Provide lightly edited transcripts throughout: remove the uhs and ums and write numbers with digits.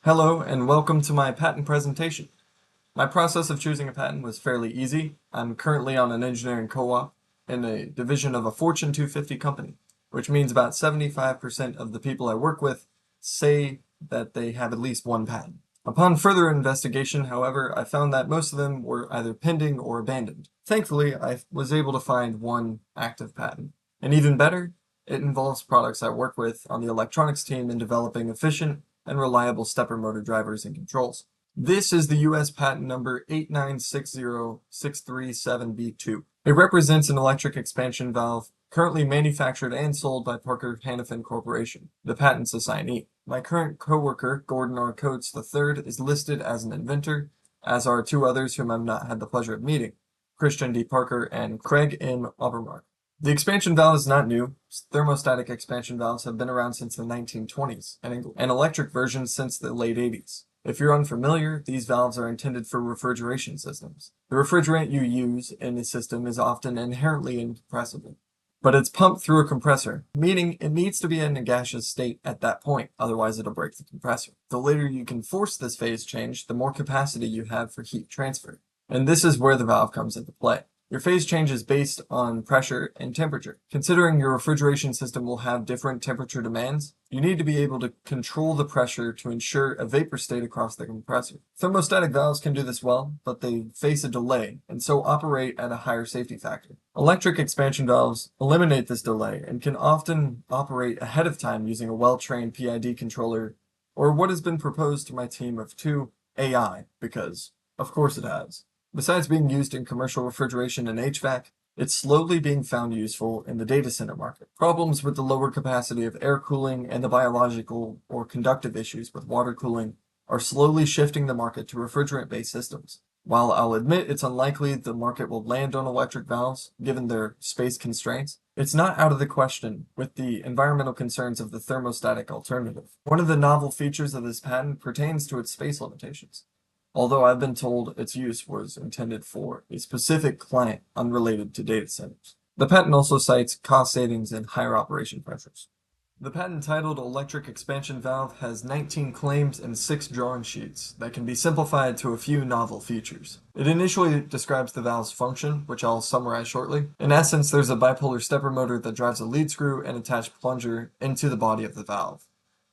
Hello and welcome to my patent presentation. My process of choosing a patent was fairly easy. I'm currently on an engineering co-op in a division of a Fortune 250 company, which means about 75% of the people I work with say that they have at least one patent. Upon further investigation, however, I found that most of them were either pending or abandoned. Thankfully, I was able to find one active patent. And even better, it involves products I work with on the electronics team in developing efficient and reliable stepper motor drivers and controls. This is the US patent number 8960637B2. It represents an electric expansion valve currently manufactured and sold by Parker Hannifin Corporation, the patent's assignee. My current coworker, Gordon R. Coates III, is listed as an inventor, as are two others whom I've not had the pleasure of meeting, Christian D. Parker and Craig M. Obermark. The expansion valve is not new. Thermostatic expansion valves have been around since the 1920s, and electric versions since the late 80s. If you're unfamiliar, these valves are intended for refrigeration systems. The refrigerant you use in a system is often inherently incompressible, but it's pumped through a compressor, meaning it needs to be in a gaseous state at that point, otherwise it'll break the compressor. The later you can force this phase change, the more capacity you have for heat transfer. And this is where the valve comes into play. Your phase change is based on pressure and temperature. Considering your refrigeration system will have different temperature demands, you need to be able to control the pressure to ensure a vapor state across the compressor. Thermostatic valves can do this well, but they face a delay and so operate at a higher safety factor. Electric expansion valves eliminate this delay and can often operate ahead of time using a well-trained PID controller, or what has been proposed to my team of two, AI, because of course it has. Besides being used in commercial refrigeration and HVAC, it's slowly being found useful in the data center market. Problems with the lower capacity of air cooling and the biological or conductive issues with water cooling are slowly shifting the market to refrigerant-based systems. While I'll admit it's unlikely the market will land on electric valves, given their space constraints, it's not out of the question with the environmental concerns of the thermostatic alternative. One of the novel features of this patent pertains to its space limitations, although I've been told its use was intended for a specific client unrelated to data centers. The patent also cites cost savings and higher operation pressures. The patent titled Electric Expansion Valve has 19 claims and 6 drawing sheets that can be simplified to a few novel features. It initially describes the valve's function, which I'll summarize shortly. In essence, there's a bipolar stepper motor that drives a lead screw and attached plunger into the body of the valve.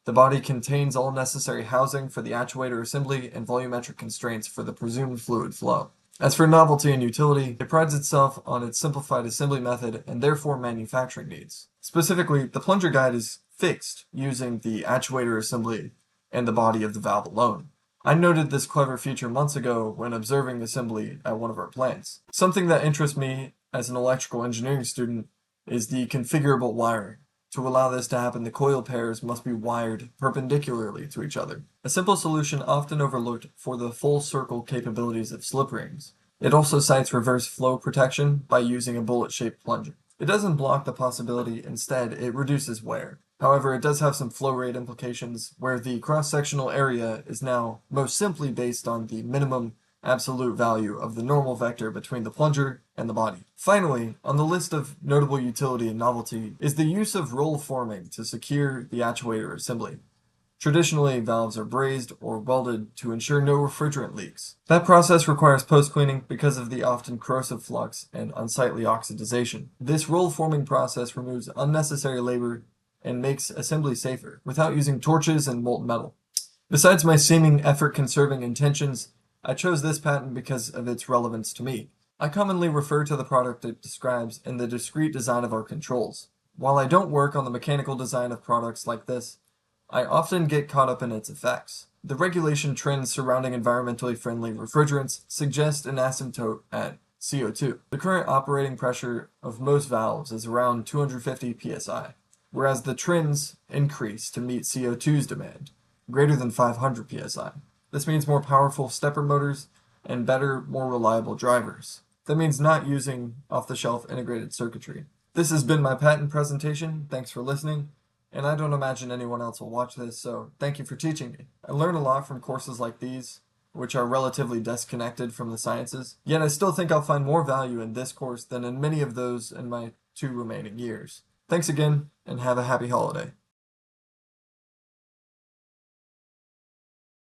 The body contains all necessary housing for the actuator assembly and volumetric constraints for the presumed fluid flow. As for novelty and utility, it prides itself on its simplified assembly method and therefore manufacturing needs. Specifically, the plunger guide is fixed using the actuator assembly and the body of the valve alone. I noted this clever feature months ago when observing assembly at one of our plants. Something that interests me as an electrical engineering student is the configurable wiring. To allow this to happen, the coil pairs must be wired perpendicularly to each other, a simple solution often overlooked for the full circle capabilities of slip rings. It also cites reverse flow protection by using a bullet-shaped plunger. It doesn't block the possibility, instead it reduces wear. However, it does have some flow rate implications where the cross-sectional area is now most simply based on the minimum absolute value of the normal vector between the plunger and the body. Finally, on the list of notable utility and novelty is the use of roll forming to secure the actuator assembly. Traditionally, valves are brazed or welded to ensure no refrigerant leaks. That process requires post-cleaning because of the often corrosive flux and unsightly oxidization. This roll forming process removes unnecessary labor and makes assembly safer, without using torches and molten metal. Besides my seeming effort-conserving intentions, I chose this patent because of its relevance to me. I commonly refer to the product it describes in the discrete design of our controls. While I don't work on the mechanical design of products like this, I often get caught up in its effects. The regulation trends surrounding environmentally friendly refrigerants suggest an asymptote at CO2. The current operating pressure of most valves is around 250 psi, whereas the trends increase to meet CO2's demand, greater than 500 psi. This means more powerful stepper motors and better, more reliable drivers. That means not using off-the-shelf integrated circuitry. This has been my patent presentation. Thanks for listening. And I don't imagine anyone else will watch this, so thank you for teaching me. I learn a lot from courses like these, which are relatively disconnected from the sciences, yet I still think I'll find more value in this course than in many of those in my 2 remaining years. Thanks again, and have a happy holiday.